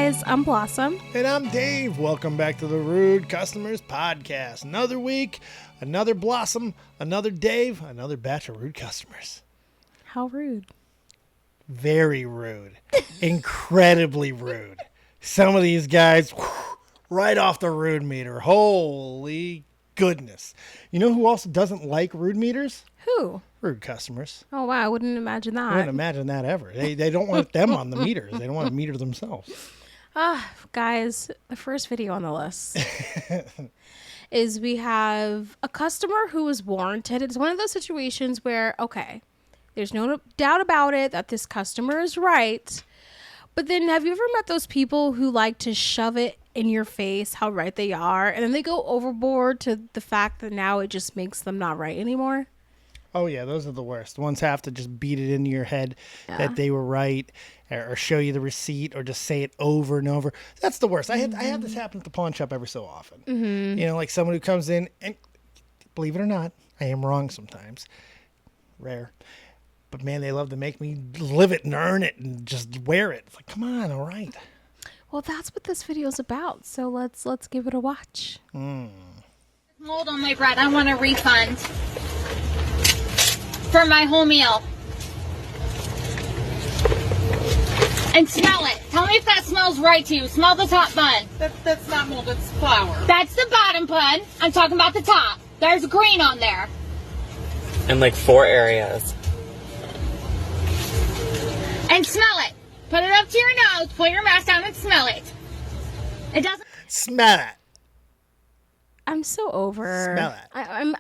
guys, I'm Blossom. And I'm Dave. Welcome back to the Rude Customers Podcast. Another week, another Blossom, another Dave, another batch of rude customers. How rude. Very rude. Incredibly rude. Some of these guys, right off the rude meter. Holy goodness. You know who also doesn't like rude meters? Who? Rude customers. Oh, wow. I wouldn't imagine that. I wouldn't imagine that ever. They don't want them on the meters. They don't want to meter themselves. Guys, the first video on the list is we have a customer who was warranted. It's one of those situations where, okay, there's no doubt about it that this customer is right. But then have you ever met those people who like to shove it in your face how right they are, and then they go overboard to the fact that now it just makes them not right anymore? Oh, yeah, those are the worst. Ones have to just beat it into your head that they were right, or show you the receipt, or just say it over and over. That's the worst. I have this happen at the pawn shop every so often. Mm-hmm. You know, like someone who comes in, and believe it or not, I am wrong sometimes. Rare. But, man, they love to make me live it and earn it and just wear it. It's like, come on, all right. Well, that's what this video is about, so let's give it a watch. Mold on my bread. I want a refund for my whole meal. And smell it. Tell me if that smells right to you. Smell the top bun. That's not mold, it's flour. That's the bottom bun. I'm talking about the top. There's green on there. In like 4 areas. And smell it. Put it up to your nose. Pull your mask down and smell it. It doesn't... Smell it. I'm so over. Smell it. I'm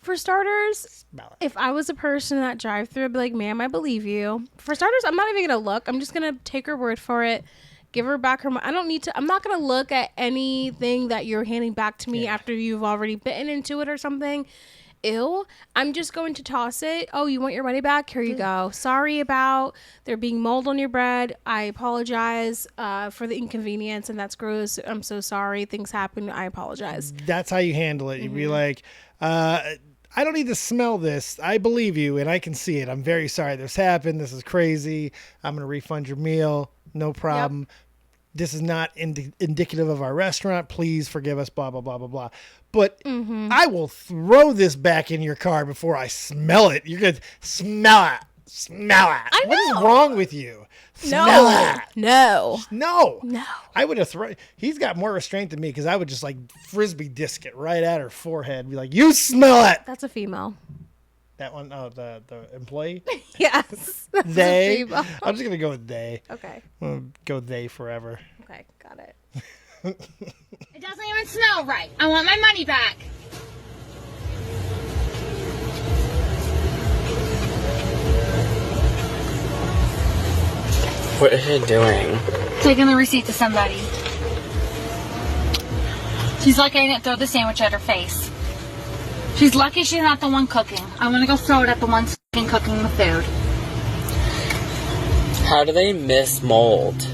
for starters, Smell it. if I was a person in that drive-thru, I'd be like, ma'am, I believe you. For starters, I'm not even going to look. I'm just going to take her word for it. Give her back her money. I'm not going to look at anything that you're handing back to me after you've already bitten into it or something. Ew. I'm just going to toss it. Oh, you want your money back? Here you go. Sorry about there being mold on your bread. I apologize for the inconvenience, and that's gross. I'm so sorry. Things happen. I apologize. That's how you handle it. You'd be like, I don't need to smell this. I believe you, and I can see it. I'm very sorry this happened. This is crazy. I'm going to refund your meal. No problem. Yep. This is not indicative of our restaurant. Please forgive us, blah, blah, blah, blah, blah. But I will throw this back in your car before I smell it. You're going to smell it. Smell it. What is wrong with you? Smell it. No. I would have thrown. He's got more restraint than me because I would just like frisbee disc it right at her forehead and be like, you smell it. That's a female. That one, oh, the employee? Yes. They. I'm just going to go with they. Okay. I'm going to go they forever. Okay, got it. It doesn't even smell right. I want my money back. What is she doing? Taking the receipt to somebody. She's lucky I didn't throw the sandwich at her face. She's lucky she's not the one cooking. I want to go throw it at the one cooking the food. How do they miss mold?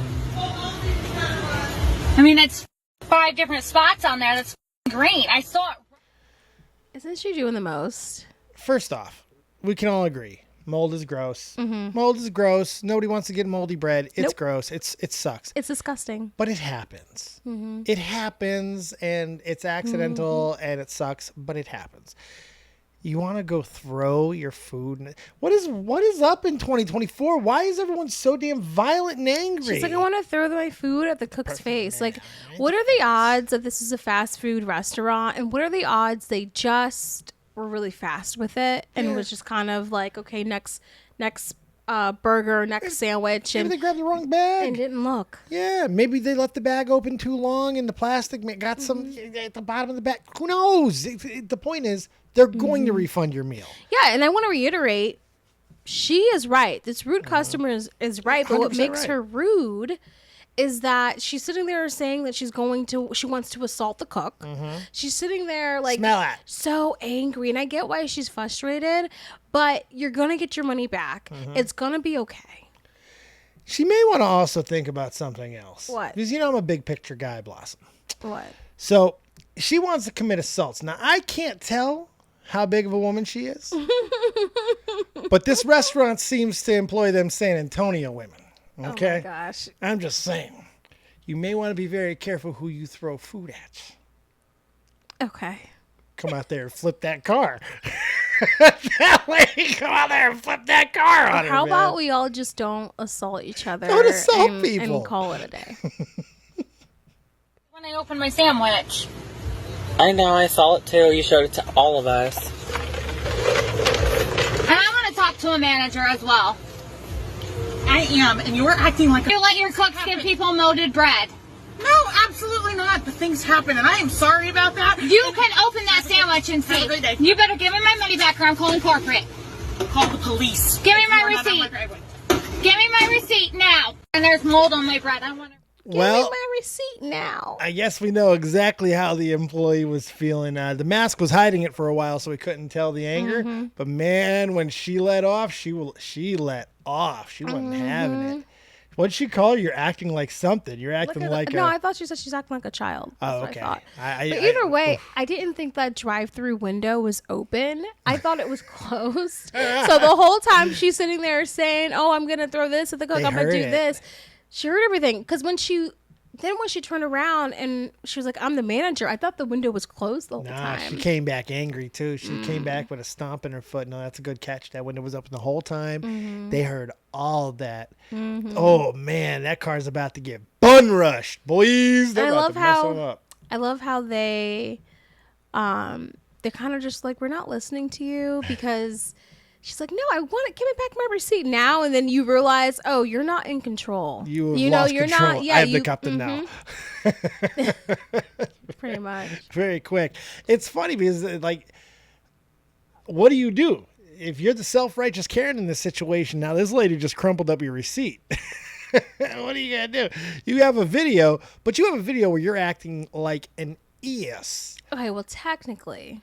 I mean, it's 5 different spots on there that's green. I saw it. Isn't she doing the most? First off, we can all agree. Mold is gross. Mm-hmm. Mold is gross. Nobody wants to get moldy bread. It's Nope. gross. It sucks. It's disgusting. But it happens. Mm-hmm. It happens, and it's accidental, and it sucks, but it happens. You want to go throw your food? What is up in 2024? Why is everyone so damn violent and angry? She's like, I want to throw my food at the cook's face. Like, what are the odds that this is a fast food restaurant? And what are the odds they just were really fast with it and was just kind of like, okay, next burger, next sandwich. Maybe And they grabbed the wrong bag. and didn't look. Yeah, maybe they left the bag open too long and the plastic got some at the bottom of the bag. Who knows? The point is, they're going to refund your meal. Yeah, and I want to reiterate, she is right. This rude customer is right, but what 100% makes right. her rude is that she's sitting there saying that she wants to assault the cook. She's sitting there like Smell it. so angry, and I get why she's frustrated, but you're going to get your money back. It's going to be okay. She may want to also think about something else. What? Because, I'm a big picture guy, Blossom. What? So she wants to commit assaults. Now, I can't tell how big of a woman she is. But this restaurant seems to employ them San Antonio women. Okay? Oh my gosh. I'm just saying. You may want to be very careful who you throw food at. Okay. Come out there and flip that car. That lady, come out there and flip that car on her, How man. about we all just don't assault each other? Don't assault people. And call it a day. When I opened my sandwich. I know, I saw it too. You showed it to all of us. And I want to talk to a manager as well. I am, and you're acting like You let your cooks give people molded bread. No, absolutely not. The things happen, and I am sorry about that. You can open that sandwich and Have a see. great day. You better give me my money back or I'm calling corporate. Call the police. Give me If my you are not on receipt. driveway. Give me my receipt now. And there's mold on my bread. I want to. Give me Well, my receipt now. I guess we know exactly how the employee was feeling. The mask was hiding it for a while, so we couldn't tell the anger. But man, when she let off, she let off. She wasn't having it. What'd she call her? You're acting like something. You're acting like no, a... I thought she said she's acting like a child. That's Oh, what okay. I thought. I- But I- either way, I didn't think that drive-through window was open. I thought it was closed. So the whole time she's sitting there saying, "Oh, I'm gonna throw this at the cook. They I'm gonna heard do it. this." She heard everything because when she turned around and she was like, "I'm the manager," I thought the window was closed the whole Nah, time. she came back angry too. She came back with a stomp in her foot. No, that's a good catch. That window was open the whole time. They heard all of that. Oh man, that car's about to get bun rushed, boys. They're I about love to mess how- them up. I love how they're kind of just like, we're not listening to you because she's like, no, I want it. Give me back my receipt now. And then you realize, oh, you're not in control. You have know, lost you're control. not. Yeah, I am the you, captain now. pretty much. Very quick. It's funny because like, what do? If you're the self-righteous Karen in this situation, now this lady just crumpled up your receipt. What are you going to do? You have a video, but you have a video where you're acting like an ES. Okay, well, technically,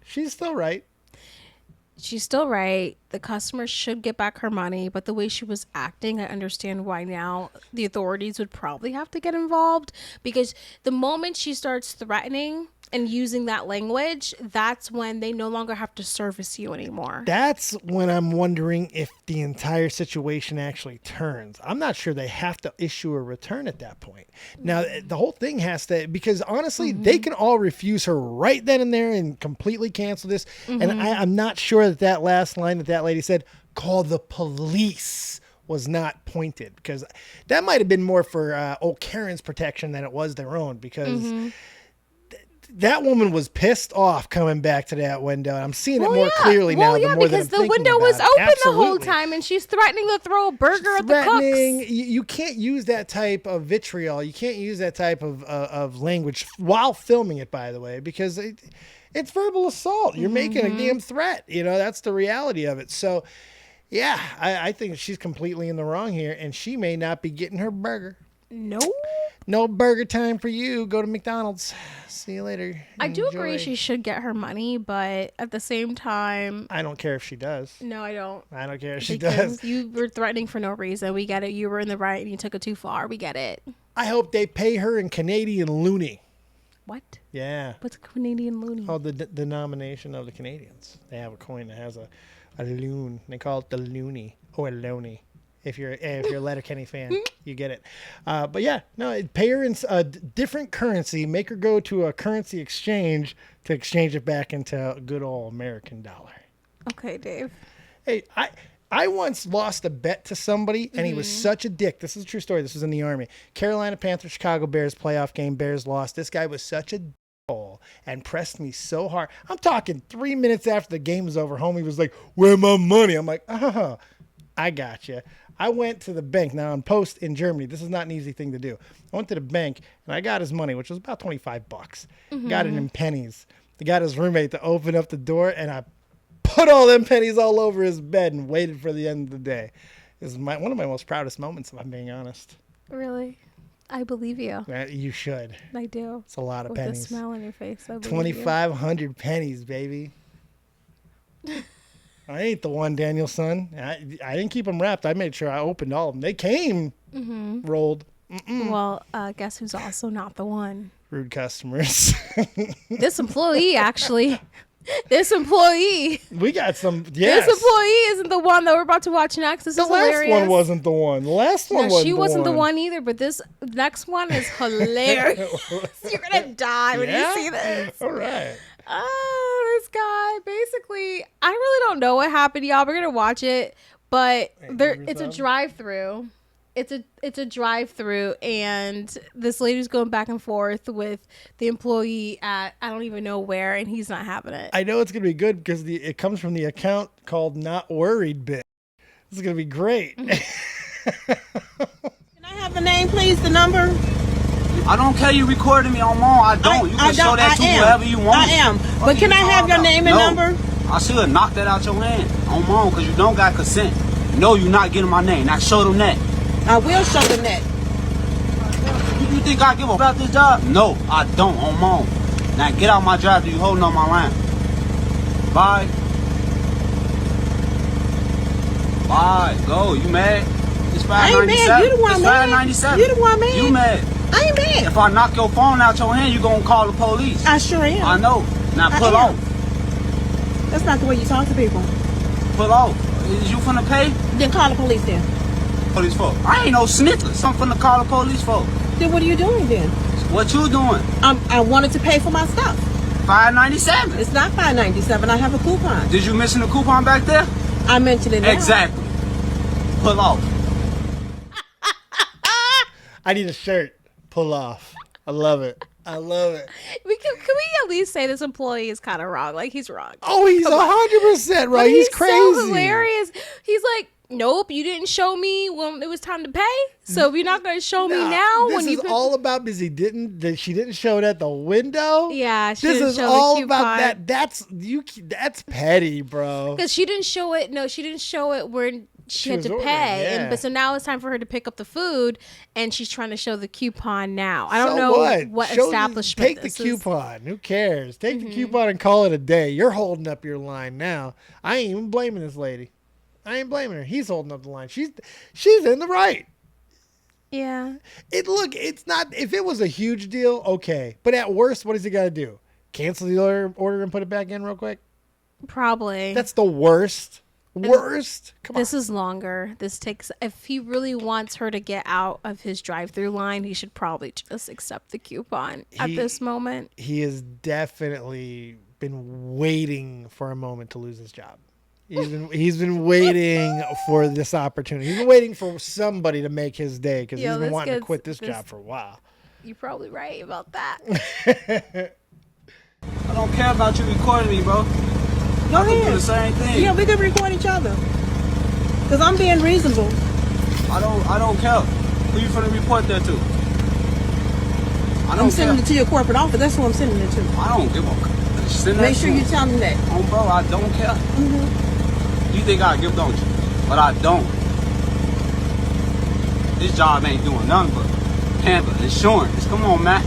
She's still right. she's still right. The customer should get back her money, but the way she was acting, I understand why now the authorities would probably have to get involved, because the moment she starts threatening and using that language, that's when they no longer have to service you anymore. That's when I'm wondering if the entire situation actually turns. I'm not sure they have to issue a return at that point. Now, the whole thing has to, because honestly, they can all refuse her right then and there and completely cancel this. And I'm not sure that last line that lady said, call the police, was not pointed, because that might have been more for old Karen's protection than it was their own, because that woman was pissed off coming back to that window. I'm seeing it more clearly now. Well, yeah, the more because that I'm the thinking window was about it. open the whole Absolutely. time, and she's threatening to throw a burger at the Threatening. cooks. You can't use that type of vitriol. You can't use that type of language while filming it, by the way, because it's verbal assault. You're making a damn threat. You know, that's the reality of it. So, yeah, I think she's completely in the wrong here, and she may not be getting her burger. No. No burger time for you. Go to McDonald's. See you later. I do agree Enjoy. she should get her money, but at the same time, I don't care if she does. no, I don't. I don't care if she Because does. you were threatening for no reason. We get it. You were in the right and you took it too far. We get it. I hope they pay her in Canadian loonie. What? Yeah. What's a Canadian loony? Oh, the denomination of the Canadians. They have a coin that has a loon. They call it the loonie or a loony. If you're a Letterkenny fan, you get it. But yeah, no, pay her in a different currency. Make her go to a currency exchange to exchange it back into a good old American dollar. Okay, Dave. Hey, I once lost a bet to somebody, and he was such a dick. This is a true story. This was in the Army. Carolina Panthers, Chicago Bears playoff game. Bears lost. This guy was such a d***hole and pressed me so hard. I'm talking 3 minutes after the game was over. Homie was like, "Where my money?" I'm like, I got you. I went to the bank. Now, on post in Germany, this is not an easy thing to do. I went to the bank, and I got his money, which was about $25. Got it in pennies. I got his roommate to open up the door, and I put all them pennies all over his bed and waited for the end of the day. This is one of my most proudest moments, if I'm being honest. Really? I believe you. You should. I do. It's a lot of With the pennies. smile on your face. I believe you. 2,500 pennies, baby. I ain't the one, Daniel, son. I didn't keep them wrapped. I made sure I opened all of them. They came rolled. Well, guess who's also not the one? Rude customers. This employee, actually. This employee. We got some. Yes. This employee isn't the one that we're about to watch next. This The is last hilarious. one wasn't the one. The last one No, she wasn't the one either. But this next one is hilarious. You're gonna die when you see this. All right. Oh, this guy. Basically, I really don't know what happened, y'all. We're gonna watch it, but it's a drive-through. It's a drive-through, and this lady's going back and forth with the employee at I don't even know where, and he's not having it. I know it's gonna be good because it comes from the account called Not Worried Bit. This is gonna be great. Can I have the name, please? The number? I don't care you recording me on mom. I don't. You can show that to whoever you want. I am. But can I have your name and number? I should knock that out your hand on mom because you don't got consent. No, you're not getting my name. Now show them that. I will show them that. You think I give a about this job? No, I don't on mom. Now get out my drive. You holding on my line. Bye. Bye. Go. You mad? It's I ain't mad. You the one mad. $5.97. You the one mad. You mad? I ain't mad. If I knock your phone out your hand, you gonna call the police. I sure am. I know. Now pull am. off. That's not the way you talk to people. Pull off. Is you finna pay? Then call the police then. Police for? I ain't no snitcher. Something to call the police for. Then what are you doing then? What you doing? I wanted to pay for my stuff. $5.97. It's not $5.97. I have a coupon. Did you mention the coupon back there? I mentioned it now. Exactly. Pull off. I need a shirt. Pull off. I love it. I love it. Can we at least say this employee is kind of wrong? Like, he's wrong. Oh, he's 100% right. But He's crazy. So hilarious. He's like, nope, you didn't show me when it was time to pay. So you're not going to show me now. This is all about because she didn't show it at the window. Yeah, she this didn't is show all the about coupon. That's petty, bro. Because she didn't show it. No, she didn't show it when she had was to ordering, pay. yeah. But so now it's time for her to pick up the food, and she's trying to show the coupon now. I don't So know what establishment. Take the coupon. Who cares? Take the coupon and call it a day. You're holding up your line now. I ain't even blaming this lady. I ain't blaming her. He's holding up the line. She's in the right. Yeah. It's not. If it was a huge deal, okay. But at worst, what does he got to do? Cancel the order and put it back in real quick. Probably. That's the worst. Worst. Come on. This is longer. This takes. If he really wants her to get out of his drive-through line, he should probably just accept the coupon at this moment. He has definitely been waiting for a moment to lose his job. He's been waiting for this opportunity. He's been waiting for somebody to make his day because he's been wanting to quit this job for a while. You're probably right about that. I don't care about you recording me, bro. Go I can do ahead. the same thing. Yeah, we can record each other. Because I'm being reasonable. I don't care. Who you finna report that to? I'm sending it to your corporate office. That's who I'm sending it to. I don't give a. Send that Make sure to you him. tell them that. Oh, bro, I don't care. Mm-hmm. You think I give, don't you? But I don't. This job ain't doing nothing but handle insurance. Come on, man.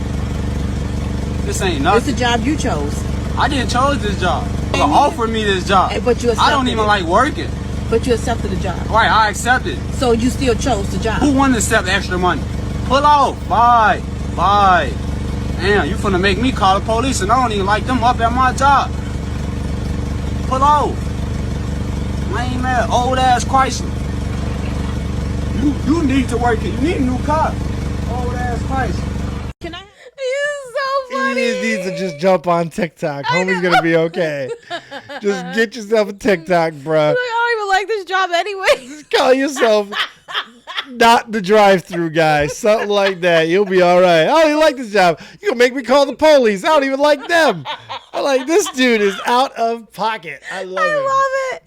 This ain't It's nothing. the job you chose. I didn't chose this job. They offered me this job. But you I don't accepted even it. like working. But you accepted the job. Right, I accepted. So you still chose the job. Who wanted to accept extra money? Pull off. Bye. Bye. Damn, you finna make me call the police and I don't even like them up at my job. Pull off. Lame ass, old ass Chrysler. You need to work it. You need a new car. Old ass Chrysler. Can I? He's so funny. He needs to just jump on TikTok. Homie's gonna be okay. Just get yourself a TikTok, bro. Like, I don't even like this job anyway. Just call yourself not the drive-through guy, something like that. You'll be all right. I don't even like this job. You gonna make me call the police? I don't even like them. I like this dude is out of pocket. I love it.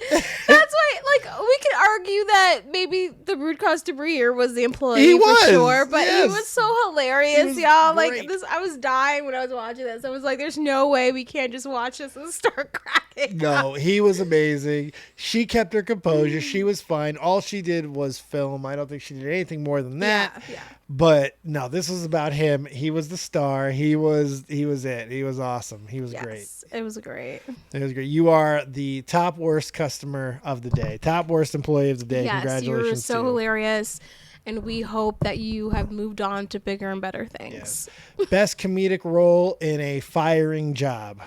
That's why, like, we could argue that maybe the rude customer here was the employee He for was, sure, but yes. he was so hilarious, He was y'all. great. Like this, I was dying when I was watching this. I was like, "There's no way we can't just watch this and start cracking." No, he was amazing. She kept her composure. She was fine. All she did was film. I don't think she did anything more than that. Yeah. But no, this was about him. He was the star. He was it. He was awesome. He was great. It was great. It was great. You are the top worst customer of the day. Top worst employee of the day. Yes, Congratulations. you were so to you. hilarious. And we hope that you have moved on to bigger and better things. Yes. Best comedic role in a firing job.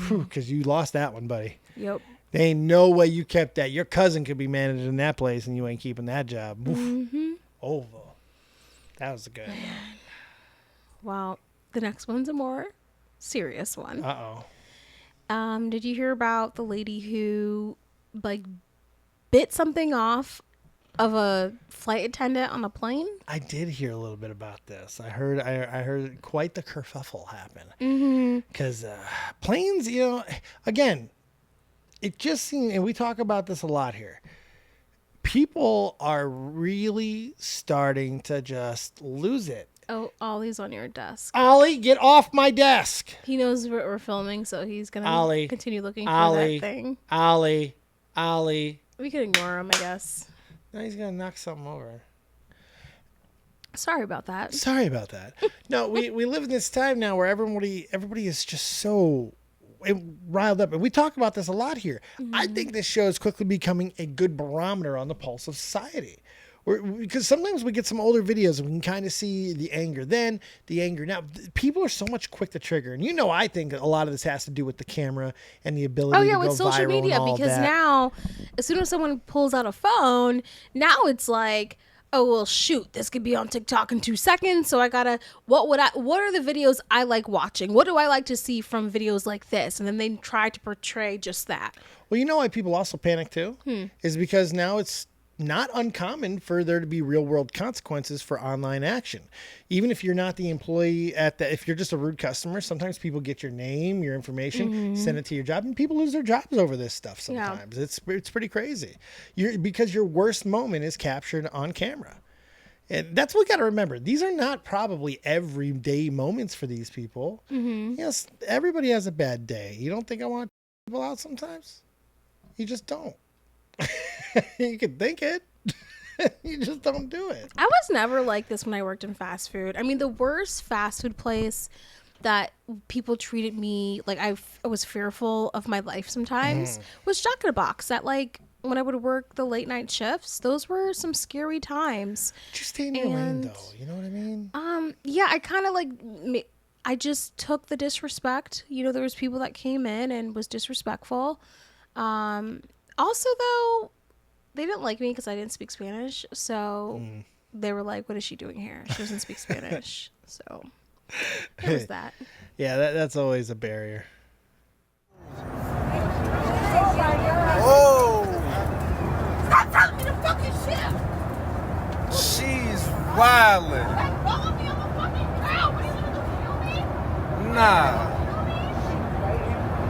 Because you lost that one, buddy. Yep. There ain't no way you kept that. Your cousin could be managing that place and you ain't keeping that job. Over. That was good. Well, the next one's a more serious one. Uh-oh. Did you hear about the lady who bit something off of a flight attendant on a plane? I did hear a little bit about this. I heard quite the kerfuffle happen. Because planes, again, it just seems, and we talk about this a lot here, people are really starting to just lose it. Oh, Ollie's on your desk. Ollie, get off my desk. He knows we're filming, so he's going to continue looking for that thing. Ollie. We could ignore him, I guess. Now he's going to knock something over. Sorry about that. No, we live in this time now where everybody is just so riled up. And we talk about this a lot here. I think this show is quickly becoming a good barometer on the pulse of society. Because sometimes we get some older videos and we can kind of see the anger then, the anger now. People are so much quick to trigger. And I think a lot of this has to do with the camera and the ability to go with social viral media, and all because that. now as soon as someone pulls out a phone, now it's like, oh, well, shoot, this could be on TikTok in 2 seconds. So I gotta, what are the videos I like watching? What do I like to see from videos like this? And then they try to portray just that. Well, you know why people also panic too? Is because now it's not uncommon for there to be real world consequences for online action. Even if you're not the employee if you're just a rude customer, sometimes people get your name, your information, send it to your job, and people lose their jobs over this stuff sometimes. Yeah. It's pretty crazy. Because your worst moment is captured on camera. And that's what we got to remember. These are not probably everyday moments for these people. Yes, everybody has a bad day. You don't think I want people out sometimes? You just don't. You could think it. You just don't do it. I was never like this when I worked in fast food. I mean, the worst fast food place that people treated me like I was fearful of my life sometimes was Jack in a Box. That when I would work the late night shifts, those were some scary times. Just stay in your lane, though. You know what I mean? Yeah, I kind of I just took the disrespect. There was people that came in and was disrespectful. Also, though, they didn't like me because I didn't speak Spanish. So they were like, what is she doing here? She doesn't speak Spanish. So there was that. Yeah, that's always a barrier. Oh! Stop telling me to fucking shit! She's wildin'. Like, follow me, I'm a fucking crowd. What are you gonna do, kill me? Nah.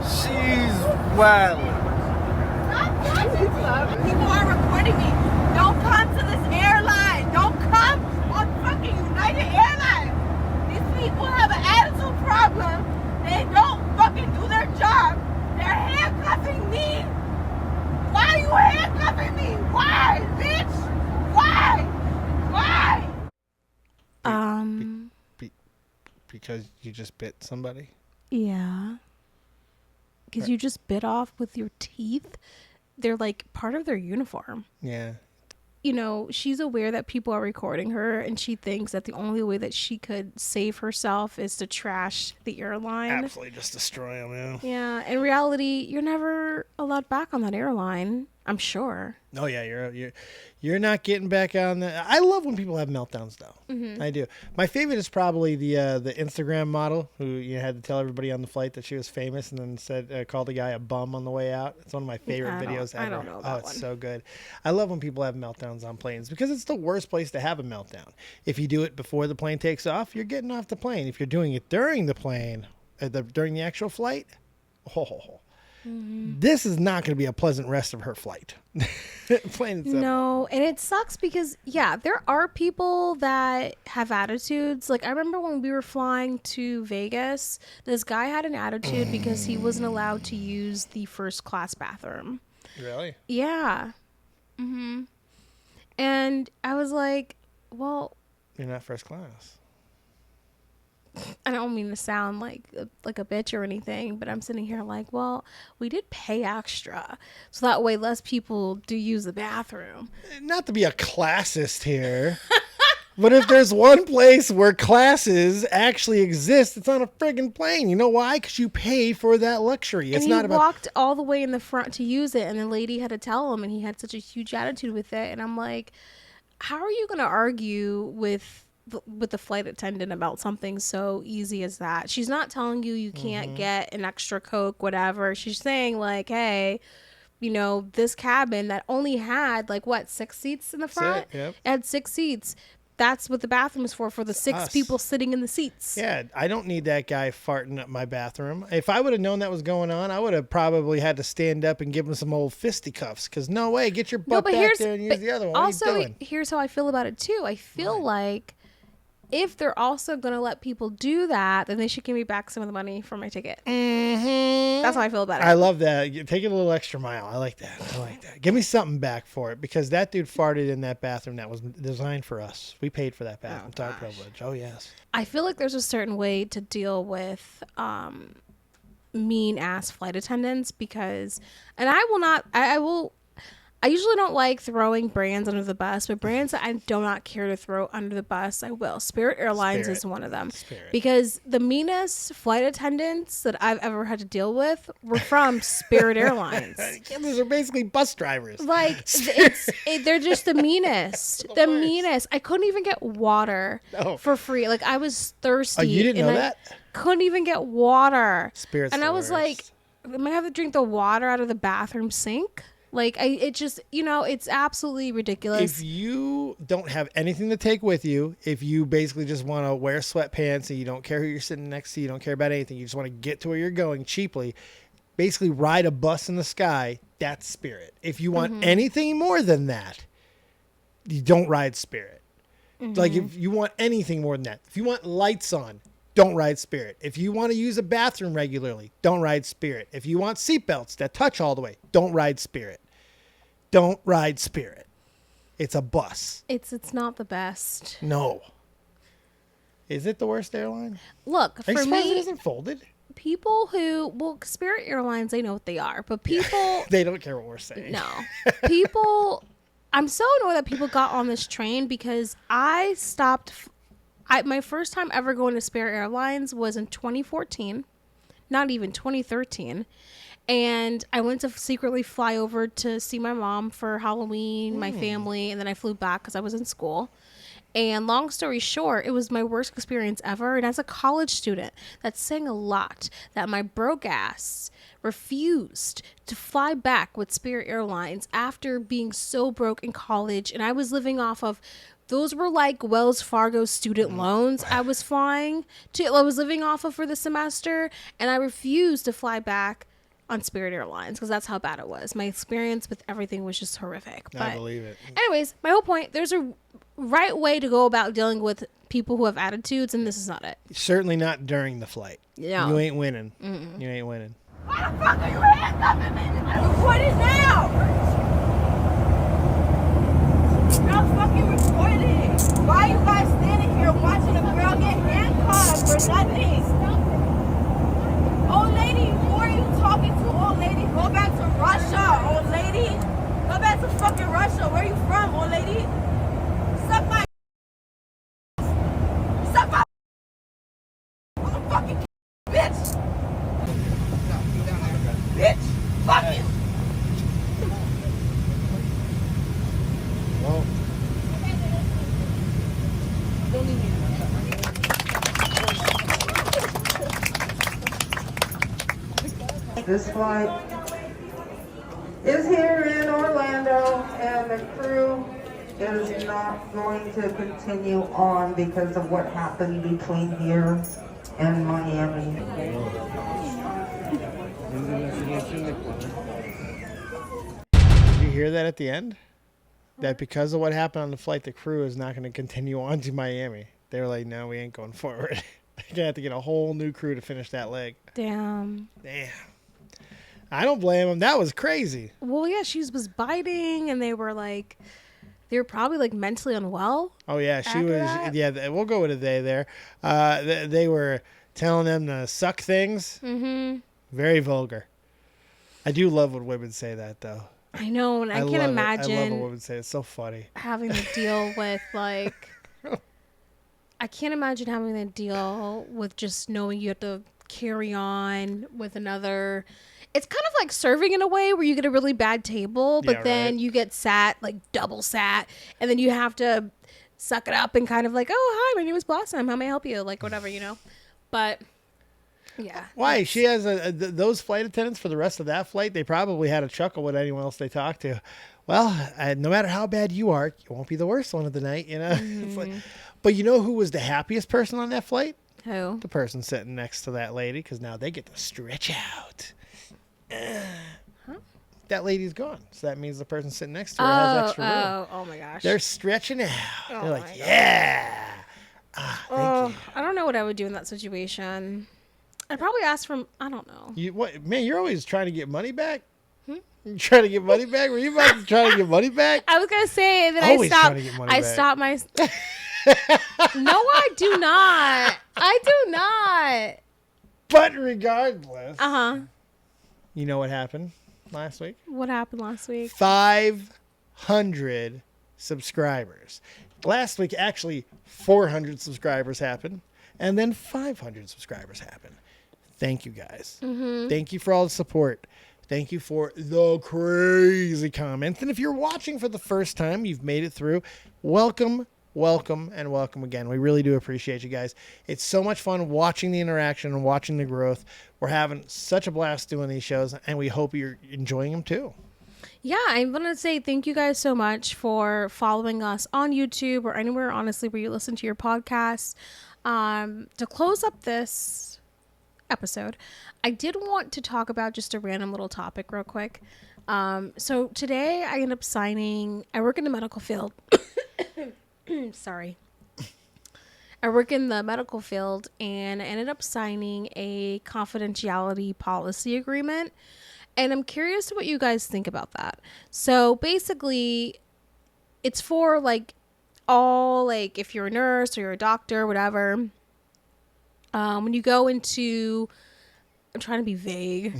She's wildin'. People are recording me. Don't come to this airline. Don't come on fucking United Airlines. These people have an attitude problem. They don't fucking do their job. They're handcuffing me. Why are you handcuffing me? Why, bitch? Why? Because you just bit somebody? Yeah. Because you just bit off with your teeth. They're like part of their uniform. Yeah. She's aware that people are recording her, and she thinks that the only way that she could save herself is to trash the airline. Absolutely just destroy them, yeah. Yeah. In reality, you're never allowed back on that airline, I'm sure. Oh yeah, you're not getting back on the. I love when people have meltdowns, though. I do. My favorite is probably the Instagram model who had to tell everybody on the flight that she was famous, and then said called the guy a bum on the way out. It's one of my favorite videos ever. I don't know that it's one. so good. I love when people have meltdowns on planes because it's the worst place to have a meltdown. If you do it before the plane takes off, you're getting off the plane. If you're doing it during the plane, during the actual flight, this is not going to be a pleasant rest of her flight. No, and it sucks because, there are people that have attitudes. Like, I remember when we were flying to Vegas, this guy had an attitude because he wasn't allowed to use the first class bathroom. Really? Yeah. And I was like, well, You're not first class. I don't mean to sound like a bitch or anything, but I'm sitting here like, well, we did pay extra, so that way less people do use the bathroom. Not to be a classist here, but if there's one place where classes actually exist, it's on a friggin' plane. You know why? Because you pay for that luxury. It's and not he about. walked all the way in the front to use it, and the lady had to tell him, and he had such a huge attitude with it. And I'm like, how are you going to argue with the flight attendant about something so easy as that? She's not telling you can't get an extra Coke, whatever. She's saying like, hey, you know, this cabin that only had like what, 6 seats in the front? Yep. It had 6 seats. That's what the bathroom is for the 6 us. people sitting in the seats. Yeah, I don't need that guy farting up my bathroom. If I would have known that was going on, I would have probably had to stand up and give him some old fisticuffs. Because no way, get your butt back there and use the other one. Also, what are you doing? here's how I feel about it too. I feel like if they're also going to let people do that, then they should give me back some of the money for my ticket. Mm-hmm. That's how I feel about it. I love that. Take it a little extra mile. I like that. Give me something back for it, because that dude farted in that bathroom that was designed for us. We paid for that bathroom. It's our privilege. Oh, yes. I feel like there's a certain way to deal with mean ass flight attendants, because, and I usually don't like throwing brands under the bus, but brands that I do not care to throw under the bus, I will. Spirit Airlines is one of them. Because the meanest flight attendants that I've ever had to deal with were from Spirit Airlines. Those are basically bus drivers. Like, they're just the meanest. The meanest. I couldn't even get water for free. Like, I was thirsty. Oh, you didn't know that? Couldn't even get water. Spirit's and I was like, am I have to drink the water out of the bathroom sink? Like, it just, you know, it's absolutely ridiculous. If you don't have anything to take with you, if you basically just want to wear sweatpants and you don't care who you're sitting next to, you don't care about anything, you just want to get to where you're going cheaply, basically ride a bus in the sky, that's Spirit. If you want anything more than that, you don't ride Spirit. Like, if you want anything more than that, if you want lights on, don't ride Spirit. If you want to use a bathroom regularly, don't ride Spirit. If you want seatbelts that touch all the way, don't ride Spirit. Don't ride Spirit. It's a bus. It's not the best. No. Is it the worst airline? Look, for me, it isn't folded. People Spirit Airlines, they know what they are, but people they don't care what we're saying. No. People, I'm so annoyed that people got on this train, because my first time ever going to Spirit Airlines was in 2014, not even 2013. And I went to secretly fly over to see my mom for Halloween, my family, and then I flew back because I was in school. And long story short, it was my worst experience ever. And as a college student, that's saying a lot, that my broke ass refused to fly back with Spirit Airlines after being so broke in college. And I was living off of, those were like Wells Fargo student loans I was living off of for the semester. And I refused to fly back on Spirit Airlines because that's how bad it was. My experience with everything was just horrific. But I believe it. Anyways, my whole point, there's a right way to go about dealing with people who have attitudes, and this is not it. Certainly not during the flight. No. You ain't winning. You ain't winning. Why the fuck are you handcuffing me? Report it now! Y'all fucking report it! Why are you guys standing here watching a girl get handcuffed for nothing? Old lady, who are you talking to, old lady? Go back to Russia, old lady. Go back to fucking Russia. Where are you from, old lady? Suck my motherfucking bitch. Bitch, fuck you. Well, this flight is here in Orlando, and the crew is not going to continue on because of what happened between here and Miami. did you hear that at the end? That because of what happened on the flight, the crew is not going to continue on to Miami. They were like, no, we ain't going forward. They're going to have to get a whole new crew to finish that leg. Damn. I don't blame them. That was crazy. Well, yeah, she was biting, and they were like, they were probably like mentally unwell. Oh yeah, she After was. that? Yeah, we'll go with a they there. They were telling them to suck things. Mm-hmm. Very vulgar. I do love when women say that though. I know, and I can't love it. I love imagine when women say it. It's so funny. having to deal with like. I can't imagine having to deal with just knowing you have to carry on with another. It's kind of like serving in a way where you get a really bad table, but Yeah, then right. you get sat, like double sat, and then you have to suck it up and kind of like, oh, hi, my name is Blossom. How may I help you? Like, whatever, you know? But, yeah. Why? She has those flight attendants for the rest of that flight. They probably had a chuckle with anyone else they talked to. Well, no matter how bad you are, you won't be the worst one of the night, you know? It's like, but you know who was the happiest person on that flight? Who? The person sitting next to that lady, because now they get to stretch out. That lady's gone, so that means the person sitting next to her has extra room. Oh my gosh. They're stretching out. Oh They're my like, yeah. Thank you. I don't know what I would do in that situation. I'd probably ask for, I don't know. Man, you're always trying to get money back? You trying to get money back? Were you about to try to get money back? I was going to say that Always trying to get money back. stopped my... No, I do not. I do not. But regardless, You know what happened last week? What happened last week? 500 subscribers. Last week, actually, 400 subscribers happened, and then 500 subscribers happened. Thank you, guys. Thank you for all the support. Thank you for the crazy comments. And if you're watching for the first time, you've made it through, welcome, and welcome again. We really do appreciate you guys. It's so much fun watching the interaction and watching the growth. We're having such a blast doing these shows, and we hope you're enjoying them too. Yeah, I want to say thank you guys so much for following us on YouTube or anywhere, honestly, where you listen to your podcasts. To close up this episode, I did want to talk about just a random little topic real quick. So today I ended up signing, I work in the medical field. Sorry. I work in the medical field, and I ended up signing a confidentiality policy agreement. And I'm curious what you guys think about that. So basically, it's for like all, like if you're a nurse or you're a doctor, whatever. When you go into, I'm trying to be vague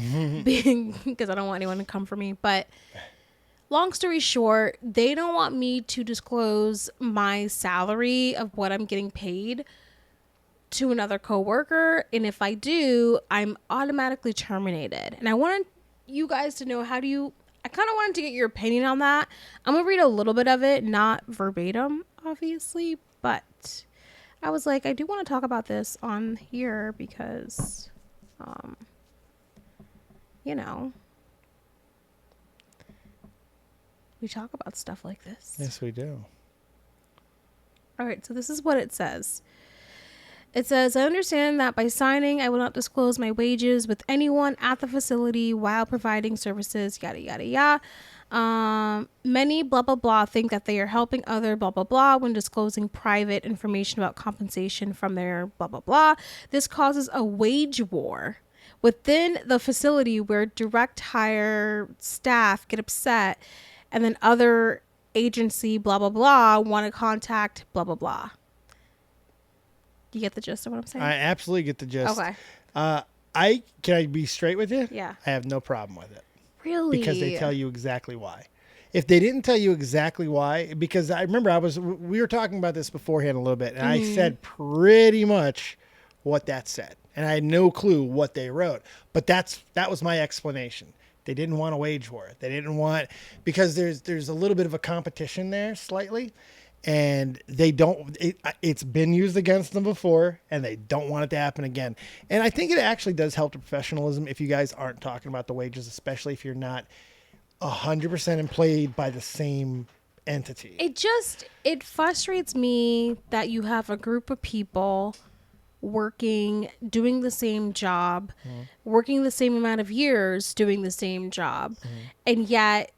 because I don't want anyone to come for me, but long story short, they don't want me to disclose my salary of what I'm getting paid to another coworker. And if I do, I'm automatically terminated. And I wanted you guys to know, I kind of wanted to get your opinion on that. I'm going to read a little bit of it, not verbatim, obviously, but I was like, I do want to talk about this on here because, you know, we talk about stuff like this. Yes, we do. All right, so this is what it says. It says, I understand that by signing, I will not disclose my wages with anyone at the facility while providing services, yada, yada, yada. Many blah, blah, blah think that they are helping other blah, blah, blah when disclosing private information about compensation from their blah, blah, blah. This causes a wage war within the facility where direct hire staff get upset and then other agency blah, blah, blah want to contact blah, blah, blah. You get the gist of what I'm saying? I absolutely get the gist. Okay. Can I be straight with you? Yeah. I have no problem with it. Really? Because they tell you exactly why. If they didn't tell you exactly why, because I remember we were talking about this beforehand a little bit, and I said pretty much what that said, and I had no clue what they wrote. But that was my explanation. They didn't want a wage war. They didn't want, because there's a little bit of a competition there slightly. And they don't, it's been used against them before, and they don't want it to happen again. And I think it actually does help the professionalism if you guys aren't talking about the wages, especially if you're not 100% employed by the same entity. It frustrates me that you have a group of people working, doing the same job, working the same amount of years doing the same job, and yet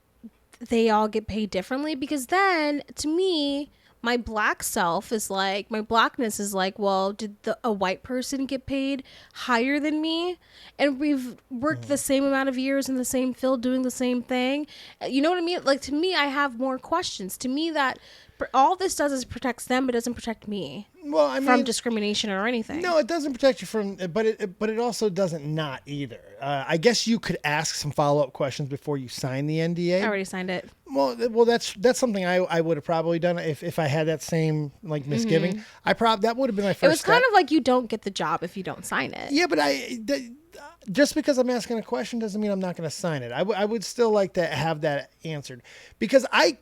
they all get paid differently. Because then, to me, My black self is like, my blackness is like, well, did a white person get paid higher than me? And we've worked the same amount of years in the same field doing the same thing. You know what I mean? Like, to me, I have more questions. To me, that all this does is protects them, but doesn't protect me. Well, I mean, from discrimination or anything. No, it doesn't protect you from, but it also doesn't not either. I guess you could ask some follow-up questions before you sign the NDA. I already signed it. Well, that's something I would have probably done if I had that same like misgiving. That would have been my first. It was kind of like you don't get the job if you don't sign it. Yeah, but just because I'm asking a question doesn't mean I'm not going to sign it. I would still like to have that answered because I'm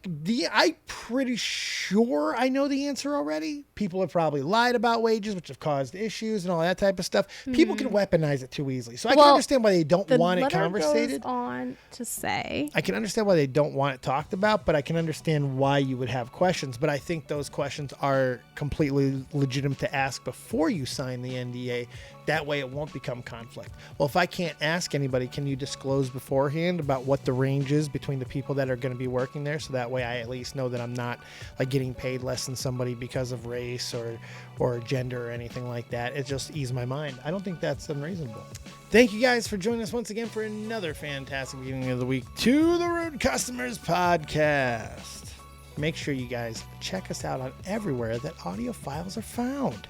pretty sure I know the answer already. People have probably lied about wages, which have caused issues and all that type of stuff. People can weaponize it too easily. So I can understand why they don't want it conversated. Goes on to say, I can understand why they don't want it talked about, but I can understand why you would have questions. But I think those questions are completely legitimate to ask before you sign the NDA. That way it won't become conflict. Well, if I can't ask anybody, can you disclose beforehand about what the range is between the people that are going to be working there? So that way I at least know that I'm not like getting paid less than somebody because of race or gender or anything like that. It just eased my mind. I don't think that's unreasonable. Thank you guys for joining us once again for another fantastic beginning of the week to the Rude Customers Podcast. Make sure you guys check us out on everywhere that audio files are found.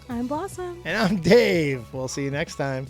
I'm Blossom. And I'm Dave. We'll see you next time.